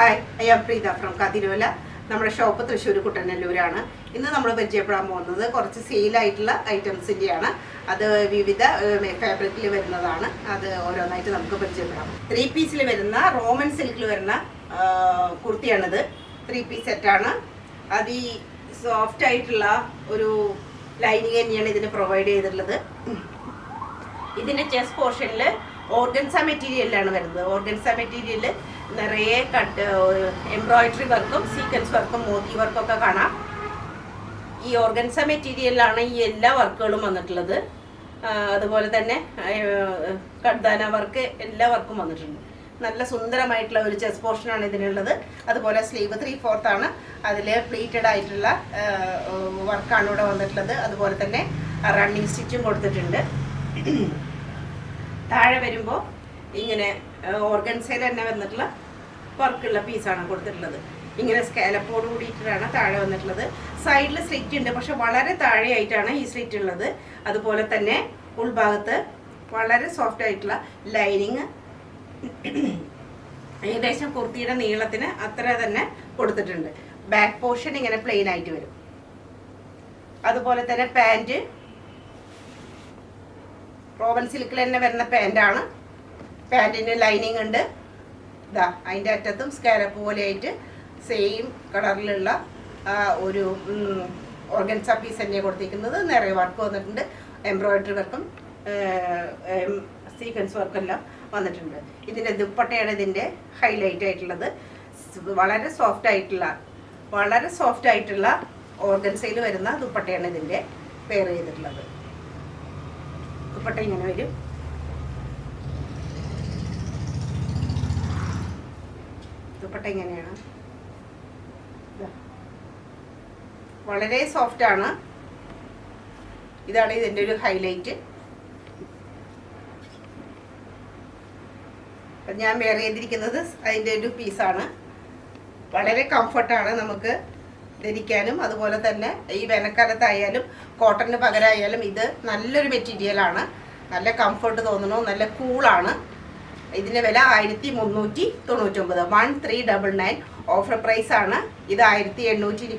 Hi, I am Preetha from Kathiruvala. നമ്മുടെ shop Thrissur കുട്ടനല്ലൂരാണ്. ഇന്ന് നമ്മൾ പരിചയപ്പെടാൻ പോകുന്നത് കുറച്ച് സെയിലായിട്ടുള്ള ഐറ്റംസിൻ്റെയാണ്. അത് വിവിധ ഫാബ്രിക്കിൽ വരുന്നതാണ്. അത് ഓരോന്നായിട്ട് നമുക്ക് പരിചയപ്പെടാം. 3 പീസിൽ വരുന്ന റോമൻ സിൽക്കിൽ വരുന്ന കുർത്തിയാണിത്. 3 പീസ് സെറ്റാണ്. അത് ഈ സോഫ്റ്റ് ആയിട്ടുള്ള ഒരു ലൈനിങ് തന്നെയാണ് ഇതിന് പ്രൊവൈഡ് ചെയ്തിട്ടുള്ളത്. ഇതിൻ്റെ ചെസ്റ്റ് പോർഷനിൽ ഓർഗൻസ മെറ്റീരിയലാണ് വരുന്നത്. ഓർഗൻസ മെറ്റീരിയൽ നിറയെ കട്ട് എംബ്രോയിഡറി വർക്കും സീക്വൻസ് വർക്കും മോത്തി വർക്കും ഒക്കെ കാണാം. ഈ ഓർഗൻസ മെറ്റീരിയലാണ് ഈ എല്ലാ വർക്കുകളും വന്നിട്ടുള്ളത്. അതുപോലെ തന്നെ കഡ്ദാന വർക്ക് എല്ലാ വർക്കും വന്നിട്ടുണ്ട്. നല്ല സുന്ദരമായിട്ടുള്ള ഒരു ചെസ്റ്റ് പോർഷനാണ് ഇതിനുള്ളത്. അതുപോലെ സ്ലീവ് 3/4 ആണ്. അതിൽ പ്ലീറ്റഡ് ആയിട്ടുള്ള വർക്കാണ് ഇവിടെ വന്നിട്ടുള്ളത്. അതുപോലെ തന്നെ റണ്ണിങ് സ്റ്റിച്ചും കൊടുത്തിട്ടുണ്ട്. താഴെ വരുമ്പോൾ ഇങ്ങനെ ഓർഗൻസയിൽ തന്നെ വന്നിട്ടുള്ള വർക്കുള്ള പീസാണ് കൊടുത്തിട്ടുള്ളത്. ഇങ്ങനെ സ്കാലപ്പോട് കൂടിയിട്ടാണ് താഴെ വന്നിട്ടുള്ളത്. സൈഡിൽ സ്ലിറ്റ് ഉണ്ട്, പക്ഷെ വളരെ താഴെയായിട്ടാണ് ഈ സ്ലിറ്റ് ഉള്ളത്. അതുപോലെ തന്നെ ഉൾഭാഗത്ത് വളരെ സോഫ്റ്റ് ആയിട്ടുള്ള ലൈനിങ് ഏകദേശം കുർത്തിയുടെ നീളത്തിന് അത്ര തന്നെ കൊടുത്തിട്ടുണ്ട്. ബാക്ക് പോർഷൻ ഇങ്ങനെ പ്ലെയിൻ ആയിട്ട് വരും. അതുപോലെ തന്നെ പാൻറ് റോവൻ സിൽക്കിൽ തന്നെ വരുന്ന പാൻറ്റാണ്. പാൻറ്റിന് ലൈനിങ് ഉണ്ട്. ഇതാ അതിൻ്റെ അറ്റത്തും സ്കാലപ്പ് പോലെയായിട്ട് സെയിം കളറിലുള്ള ഒരു ഓർഗൻസ പീസ് തന്നെയാണ് കൊടുത്തിരിക്കുന്നത്. നിറയെ വർക്ക് വന്നിട്ടുണ്ട്. എംബ്രോയിഡറി വർക്കും സീക്വൻസ് വർക്കെല്ലാം വന്നിട്ടുണ്ട്. ഇതിൻ്റെ ദുപ്പട്ടയാണ് ഇതിൻ്റെ ഹൈലൈറ്റ് ആയിട്ടുള്ളത്. വളരെ സോഫ്റ്റ് ആയിട്ടുള്ള ഓർഗൻസയിൽ വരുന്ന ദുപ്പട്ടയാണ് ഇതിൻ്റെ പെയർ ചെയ്തിട്ടുള്ളത്. ദുപ്പട്ട ഇങ്ങനെ വരും. ദുപ്പട്ട ഇങ്ങനെയാണ്. വളരെ സോഫ്റ്റ് ആണ്. ഇതാണ് ഇതിൻ്റെ ഒരു ഹൈലൈറ്റ്. ഞാൻ വെയർ ചെയ്തിരിക്കുന്നത് അതിൻ്റെ ഒരു പീസാണ്. വളരെ കംഫർട്ടാണ് നമുക്ക് ധരിക്കാനും. അതുപോലെ തന്നെ ഈ വേനൽക്കാലത്തായാലും കോട്ടണിന് പകരമായാലും ഇത് നല്ലൊരു മെറ്റീരിയലാണ്. നല്ല കംഫർട്ട് തോന്നുന്നു. നല്ല കൂളാണ്. ഇതിൻ്റെ വില 1399. 1399 ഓഫർ പ്രൈസ് ആണ്. ഇത് 1800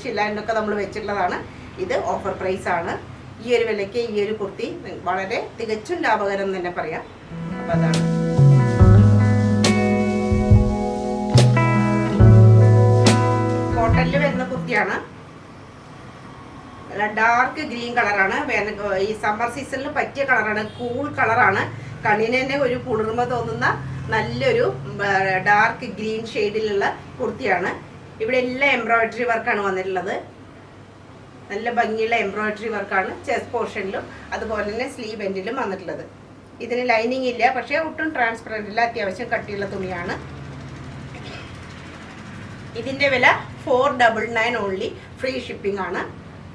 ചില്ലാനൊക്കെ നമ്മൾ വെച്ചിട്ടുള്ളതാണ്. ഇത് ഓഫർ പ്രൈസ് ആണ്. ഈ ഒരു വിലയ്ക്ക് ഈ ഒരു കുർത്തി വളരെ തികച്ചും ലാഭകരം തന്നെ പറയാം. അപ്പം അതാണ് കോട്ടണിൽ വരുന്ന കുർത്തിയാണ്. ഡാർക്ക് ഗ്രീൻ കളറാണ്. ഈ സമ്മർ സീസണിൽ പറ്റിയ കളറാണ്. കൂൾ കളറാണ്. കണ്ണിന് തന്നെ ഒരു കുളിർമ തോന്നുന്ന നല്ലൊരു ഡാർക്ക് ഗ്രീൻ ഷെയ്ഡിലുള്ള കുർത്തിയാണ്. ഇവിടെ എല്ലാം എംബ്രോയിഡറി വർക്കാണ് വന്നിട്ടുള്ളത്. നല്ല ഭംഗിയുള്ള എംബ്രോയിഡറി വർക്കാണ് ചെസ്റ്റ് പോർഷനിലും അതുപോലെ തന്നെ സ്ലീവ് എൻഡിലും വന്നിട്ടുള്ളത്. ഇതിന് ലൈനിങ് ഇല്ല, പക്ഷേ ഒട്ടും ട്രാൻസ്പെറൻ്റ് ഇല്ല. അത്യാവശ്യം കട്ടിയുള്ള തുണിയാണ്. ഇതിൻ്റെ വില 499 ഓൺലി. ഫ്രീ ഷിപ്പിംഗ് ആണ്.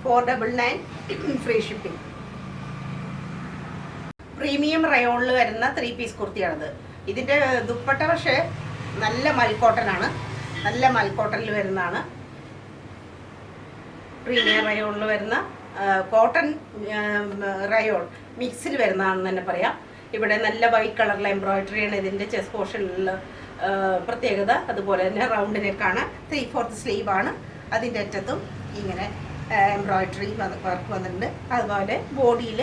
499 ഫ്രീ ഷിപ്പിംഗ്. പ്രീമിയം റയോണിൽ വരുന്ന 3 പീസ് കുർത്തിയാണിത്. ഇതിൻ്റെ ദുപ്പട്ട പക്ഷേ നല്ല മൽക്കോട്ടനാണ്. നല്ല മൽക്കോട്ടനിൽ വരുന്നതാണ്. പ്രീമിയം റയോണിൽ വരുന്ന കോട്ടൺ റയോൺ മിക്സിൽ വരുന്നതാണെന്ന് തന്നെ പറയാം. ഇവിടെ നല്ല വൈറ്റ് കളറിലെ എംബ്രോയിഡറിയാണ് ഇതിൻ്റെ ചെസ്റ്റ് പോർഷനിലുള്ള പ്രത്യേകത. അതുപോലെ തന്നെ റൗണ്ട് നെക്കാണ്. 3/4 സ്ലീവാണ്. അതിൻ്റെ അറ്റത്തും ഇങ്ങനെ എംബ്രോയിഡറി വർക്ക് വന്നിട്ടുണ്ട്. അതുപോലെ ബോഡിയിൽ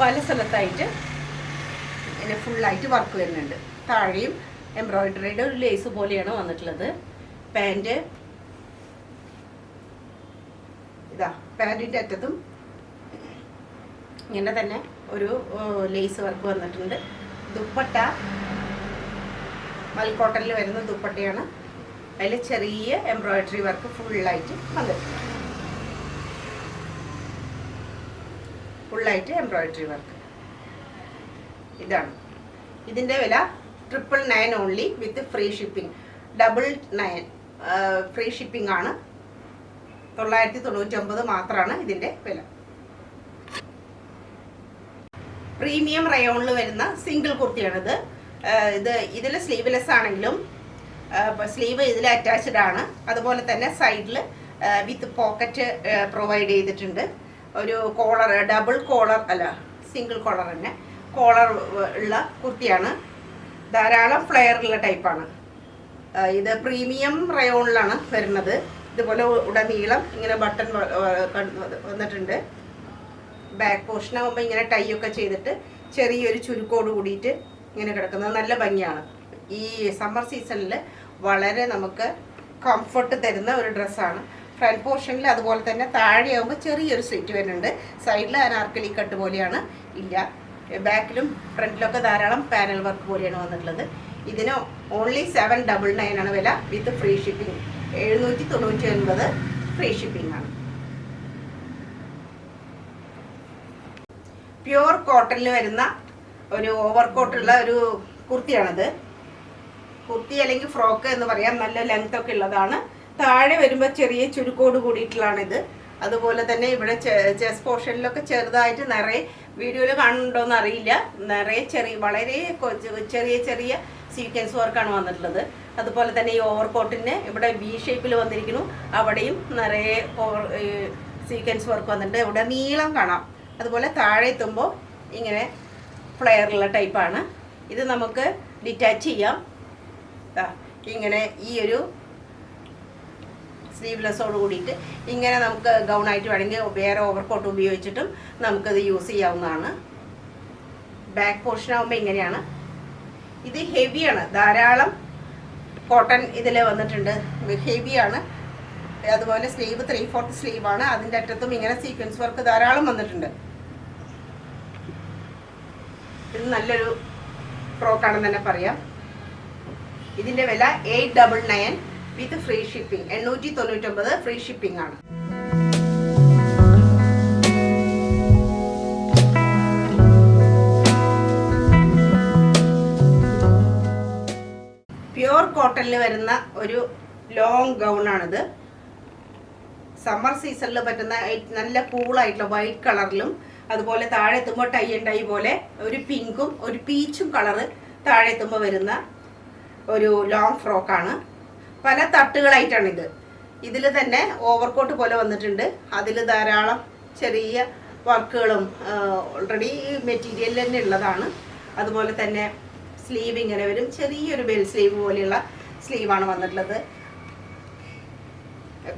പല സ്ഥലത്തായിട്ട് ഇങ്ങനെ ഫുള്ളായിട്ട് വർക്ക് വരുന്നുണ്ട്. താഴെയും എംബ്രോയിഡറിയുടെ ഒരു ലേസ് പോലെയാണ് വന്നിട്ടുള്ളത്. പാൻറ് ഇതാ പാൻറ്റിൻ്റെ അറ്റത്തും ഇങ്ങനെ തന്നെ ഒരു ലേസ് വർക്ക് വന്നിട്ടുണ്ട്. ദുപ്പട്ട മൽക്കോട്ടനിൽ വരുന്ന ദുപ്പട്ടയാണ്. അതിൽ ചെറിയ എംബ്രോയിഡറി വർക്ക് ഫുള്ളായിട്ട് വന്നിട്ടുണ്ട്. ഫുള്ളായിട്ട് എംബ്രോയിഡറി വർക്ക് ഇതാണ്. ഇതിൻ്റെ വില 999 only with free shipping. 999 free shipping ആണ്. 999 മാത്രമാണ് ഇതിൻ്റെ വില. പ്രീമിയം റയോണിൽ വരുന്ന സിംഗിൾ കുർത്തിയാണിത്. ഇതിൽ സ്ലീവ്ലെസ് ആണെങ്കിലും സ്ലീവ് ഇതിൽ അറ്റാച്ച്ഡ് ആണ്. അതുപോലെ തന്നെ സൈഡിൽ വിത്ത് പോക്കറ്റ് പ്രൊവൈഡ് ചെയ്തിട്ടുണ്ട്. ഒരു കോളർ, ഡബിൾ കോളർ അല്ല സിംഗിൾ കോളർ തന്നെ കോളർ ഉള്ള കുർത്തിയാണ്. ധാരാളം ഫ്ലെയർ ഉള്ള ടൈപ്പാണ്. ഇത് പ്രീമിയം റയോണിലാണ് വരുന്നത്. ഇതുപോലെ ഉടനീളം ഇങ്ങനെ ബട്ടൺ വന്നിട്ടുണ്ട്. ബാക്ക് പോർഷൻ ആകുമ്പോൾ ഇങ്ങനെ ടൈ ഒക്കെ ചെയ്തിട്ട് ചെറിയൊരു ചുരുക്കോട് കൂടിയിട്ട് ഇങ്ങനെ കിടക്കുന്നത് നല്ല ഭംഗിയാണ്. ഈ സമ്മർ സീസണിൽ വളരെ നമുക്ക് കംഫർട്ട് തരുന്ന ഒരു ഡ്രസ്സാണ്. ഫ്രണ്ട് പോർഷനിൽ അതുപോലെ തന്നെ താഴെയാകുമ്പോൾ ചെറിയൊരു സ്ലിറ്റ് വരുന്നുണ്ട്. സൈഡിൽ അനാർക്കലി കട്ട് പോലെയാണ്, ഇല്ല. ബാക്കിലും ഫ്രണ്ടിലൊക്കെ ധാരാളം പാനൽ വർക്ക് പോലെയാണ് വന്നിട്ടുള്ളത്. ഇതിന് ഓൺലി 799 ആണ് വില, വിത്ത് ഫ്രീ ഷിപ്പിംഗ്. 799 ഫ്രീ ഷിപ്പിംഗ് ആണ്. പ്യുവർ കോട്ടണിൽ വരുന്ന ഒരു ഓവർകോട്ടുള്ള ഒരു കുർത്തിയാണിത്. കുർത്തി അല്ലെങ്കിൽ ഫ്രോക്ക് എന്ന് പറയാം. നല്ല ലെങ്ത് ഒക്കെ ഉള്ളതാണ്. താഴെ വരുമ്പോൾ ചെറിയ ചുരുക്കോട് കൂടിയിട്ടുള്ളതാണിത്. അതുപോലെ തന്നെ ഇവിടെ ചെസ്റ്റ് പോർഷനിലൊക്കെ ചെറുതായിട്ട് നിറയെ, വീഡിയോയിൽ കാണുന്നുണ്ടോയെന്ന് അറിയില്ല, നിറയെ വളരെ ചെറിയ ചെറിയ സീക്വൻസ് വർക്കാണ് വന്നിട്ടുള്ളത്. അതുപോലെ തന്നെ ഈ ഓവർകോട്ടിന് ഇവിടെ വി ഷേപ്പിൽ വന്നിരിക്കുന്നു. അവിടെയും നിറയെ സീക്വൻസ് വർക്ക് വന്നിട്ടുണ്ട്. ഇവിടെ നീളം കാണാം. അതുപോലെ താഴെ എത്തുമ്പോൾ ഇങ്ങനെ ഫ്ലെയറുള്ള ടൈപ്പാണ്. ഇത് നമുക്ക് ഡിറ്റാച്ച് ചെയ്യാം. ഇങ്ങനെ ഈ ഒരു സ്ലീവ്ലെസ്സോട് കൂടിയിട്ട് ഇങ്ങനെ നമുക്ക് ഗൗണായിട്ട് വേണമെങ്കിൽ വേറെ ഓവർകോട്ട് ഉപയോഗിച്ചിട്ടും നമുക്കത് യൂസ് ചെയ്യാവുന്നതാണ്. ബാക്ക് പോർഷൻ ആകുമ്പോൾ ഇങ്ങനെയാണ്. ഇത് ഹെവിയാണ്, ധാരാളം കോട്ടൺ ഇതിൽ വന്നിട്ടുണ്ട്, ഹെവിയാണ്. അതുപോലെ സ്ലീവ് 3/4 സ്ലീവാണ്. അതിൻ്റെ അറ്റത്തും ഇങ്ങനെ സീക്വൻസ് വർക്ക് ധാരാളം വന്നിട്ടുണ്ട്. ഇത് നല്ലൊരു ഫ്രോക്കാണെന്ന് തന്നെ പറയാം. ഇതിൻ്റെ വില 899 വിത്ത് ഫ്രീ ഷിപ്പിംഗ്. 899 ഫ്രീ ഷിപ്പിംഗ് ആണ്. പ്യുവർ കോട്ടണിൽ വരുന്ന ഒരു ലോങ് ഗൗണാണിത്. സമ്മർ സീസണിൽ പറ്റുന്ന നല്ല കൂളായിട്ടുള്ള വൈറ്റ് കളറിലും അതുപോലെ താഴെ എത്തുമ്പോൾ ടൈ ആൻഡ് ഡൈ പോലെ ഒരു പിങ്കും ഒരു പീച്ചും കളറ് താഴെ എത്തുമ്പോൾ വരുന്ന ഒരു ലോങ് ഫ്രോക്കാണ്. പല തട്ടുകളായിട്ടാണിത്. ഇതിൽ തന്നെ ഓവർകോട്ട് പോലെ വന്നിട്ടുണ്ട്. അതിൽ ധാരാളം ചെറിയ വർക്കുകളും ഓൾറെഡി മെറ്റീരിയൽ തന്നെ ഉള്ളതാണ്. അതുപോലെ തന്നെ സ്ലീവ് ഇങ്ങനെ വരും, ചെറിയൊരു ബെൽ സ്ലീവ് പോലെയുള്ള സ്ലീവാണ് വന്നിട്ടുള്ളത്.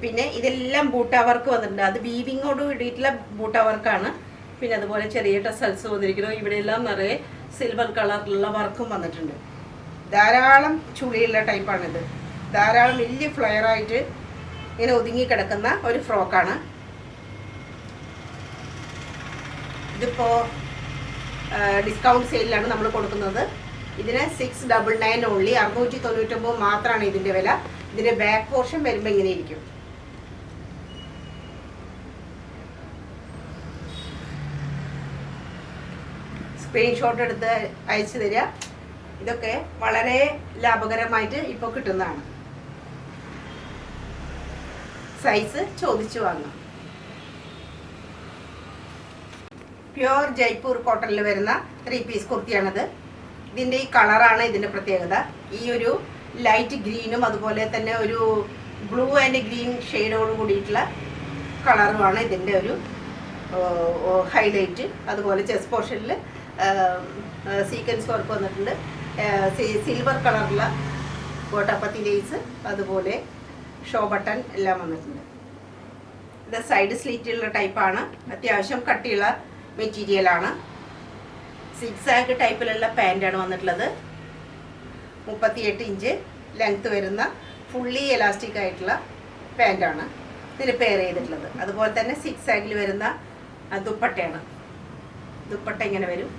പിന്നെ ഇതെല്ലാം ബൂട്ട വർക്ക് വന്നിട്ടുണ്ട്. അത് വീവിങ്ങോട് കൂടിയിട്ടുള്ള ബൂട്ട വർക്കാണ്. പിന്നെ അതുപോലെ ചെറിയ ടസൽസ് വന്നിരിക്കുന്നു. ഇവിടെയെല്ലാം നിറയെ സിൽവർ കളറിലുള്ള വർക്കും വന്നിട്ടുണ്ട്. ധാരാളം ചുളിയുള്ള ടൈപ്പാണിത്. ധാരാളം വലിയ ഫ്ലെയറായിട്ട് ഇങ്ങനെ ഒതുങ്ങി കിടക്കുന്ന ഒരു ഫ്രോക്കാണ്. ഇതിപ്പോൾ ഡിസ്കൗണ്ട് സെയിലാണ് നമ്മൾ കൊടുക്കുന്നത്. ഇതിന് 699 ഓൺലി, 699 മാത്രമാണ് ഇതിൻ്റെ വില. ഇതിൻ്റെ ബാക്ക് പോർഷൻ വരുമ്പോൾ ഇങ്ങനെ ഇരിക്കും. സ്ക്രീൻഷോട്ട് എടുത്ത് അയച്ചു തരിക. ഇതൊക്കെ വളരെ ലാഭകരമായിട്ട് ഇപ്പോൾ കിട്ടുന്നതാണ്. സൈസ് ചോദിച്ചു വാങ്ങാം. പ്യുവർ ജയ്പൂർ കോട്ടണിൽ വരുന്ന 3 പീസ് കുർത്തിയാണിത്. ഇതിൻ്റെ ഈ കളറാണ് ഇതിൻ്റെ പ്രത്യേകത. ഈ ഒരു ലൈറ്റ് ഗ്രീനും അതുപോലെ തന്നെ ഒരു ബ്ലൂ ആൻഡ് ഗ്രീൻ ഷെയ്ഡോട് കൂടിയിട്ടുള്ള കളറുമാണ് ഇതിൻ്റെ ഒരു ഹൈലൈറ്റ്. അതുപോലെ ചെസ്റ്റ് പോർഷനിൽ സീക്വൻസ് വർക്ക് വന്നിട്ടുണ്ട്. സിൽവർ കളറുള്ള ഗോട്ടാപ്പത്തി ലേസ്, അതുപോലെ ഷോ ബട്ടൺ എല്ലാം വന്നിട്ടുണ്ട്. ഇത് സൈഡ് സ്ലീറ്റുള്ള ടൈപ്പാണ്. അത്യാവശ്യം കട്ടിയുള്ള മെറ്റീരിയലാണ്. 6 ടൈപ്പിലുള്ള പാൻറ്റാണ് വന്നിട്ടുള്ളത്. 38 ഇഞ്ച് ലെങ്ത്ത് വരുന്ന ഫുള്ളി എലാസ്റ്റിക് ആയിട്ടുള്ള പാൻറ്റാണ് ഇതിന് പെയർ ചെയ്തിട്ടുള്ളത്. അതുപോലെ തന്നെ 6 വരുന്ന ദുപ്പട്ടയാണ്. ദുപ്പട്ട ഇങ്ങനെ വരും.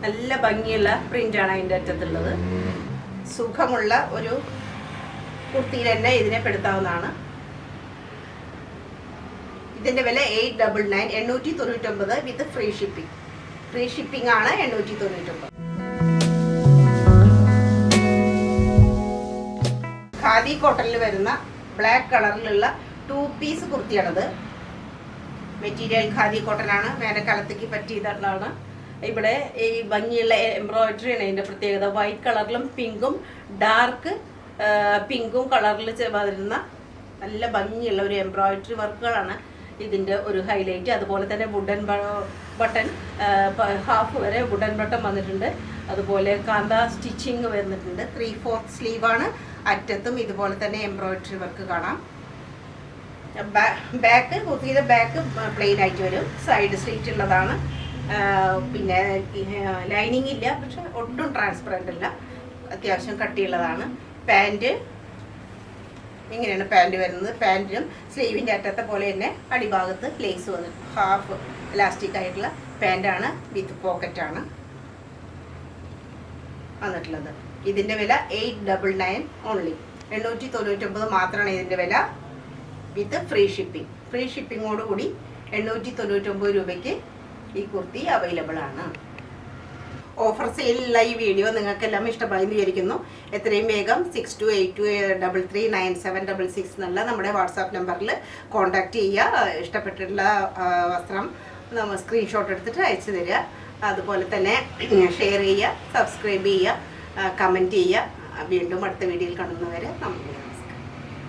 നല്ല ഭംഗിയുള്ള പ്രിൻ്റാണ് അതിൻ്റെ അറ്റത്തുള്ളത്. സുഖമുള്ള ഒരു കുർത്തിയിൽ തന്നെ ഇതിനെ പെടുത്താവുന്നതാണ്. ഇതിൻ്റെ വില 899, 899 വിത്ത് ഫ്രീ ഷിപ്പിംഗ്. ഫ്രീ ഷിപ്പിംഗ് ആണ് 899. ഖാദി കോട്ടണിൽ വരുന്ന ബ്ലാക്ക് കളറിലുള്ള 2 പീസ് കുർത്തിയാണത്. മെറ്റീരിയൽ ഖാദി കോട്ടൺ ആണ്. വേനൽക്കാലത്തേക്ക് പറ്റിയതാണ്. ഇവിടെ ഈ ഭംഗിയുള്ള എംബ്രോയിഡറി ആണ് ഇതിൻ്റെ പ്രത്യേകത. വൈറ്റ് കളറിലും പിങ്കും ഡാർക്ക് പിങ്കും കളറിൽ വരുന്ന നല്ല ഭംഗിയുള്ള ഒരു എംബ്രോയിഡറി വർക്കുകളാണ് ഇതിൻ്റെ ഒരു ഹൈലൈറ്റ്. അതുപോലെ തന്നെ വുഡൻ ബട്ടൺ, ഹാഫ് വരെ വുഡൻ ബട്ടൺ വന്നിട്ടുണ്ട്. അതുപോലെ കാന്ത സ്റ്റിച്ചിങ് വന്നിട്ടുണ്ട്. 3/4 സ്ലീവാണ്. അറ്റത്തും ഇതുപോലെ തന്നെ എംബ്രോയിഡറി വർക്ക് കാണാം. ബാക്ക് കുർത്തിയുടെ ബാക്ക് പ്ലെയിൻ ആയിട്ട് വരും. സൈഡ് സ്ലിറ്റ് ഉള്ളതാണ്. പിന്നെ ലൈനിങ് ഇല്ല, പക്ഷെ ഒട്ടും ട്രാൻസ്പെറൻ്റ് അല്ല, അത്യാവശ്യം കട്ടിയുള്ളതാണ്. പാൻറ്റ് ഇങ്ങനെയാണ് പാൻറ്റ് വരുന്നത്. പാൻറ്റിനും സ്ലീവിൻ്റെ അറ്റത്തെ പോലെ തന്നെ അടിഭാഗത്ത് ലേസ് വന്നിട്ട് ഹാഫ് ഇലാസ്റ്റിക് ആയിട്ടുള്ള പാൻറ്റാണ്. വിത്ത് പോക്കറ്റാണ് വന്നിട്ടുള്ളത്. ഇതിൻ്റെ വില 899 ഓൺലി. 899 മാത്രമാണ് ഇതിൻ്റെ വില, വിത്ത് ഫ്രീ ഷിപ്പിംഗ്. ഫ്രീ ഷിപ്പിങ്ങോടുകൂടി 899 രൂപയ്ക്ക് ഈ കുർത്തി അവൈലബിൾ ആണ്. ഓഫർ സെയിലുള്ള ഈ വീഡിയോ നിങ്ങൾക്കെല്ലാം ഇഷ്ടമായെന്ന് വിചാരിക്കുന്നു. എത്രയും വേഗം 6282339766 എന്നുള്ള നമ്മുടെ വാട്സാപ്പ് നമ്പറിൽ കോൺടാക്റ്റ് ചെയ്യുക. ഇഷ്ടപ്പെട്ടിട്ടുള്ള വസ്ത്രം നമ്മൾ സ്ക്രീൻഷോട്ട് എടുത്തിട്ട് അയച്ചു തരിക. അതുപോലെ തന്നെ ഷെയർ ചെയ്യുക, സബ്സ്ക്രൈബ് ചെയ്യുക, കമൻറ്റ് ചെയ്യുക. വീണ്ടും അടുത്ത വീഡിയോയിൽ കാണുന്നവരെ നമ്മൾ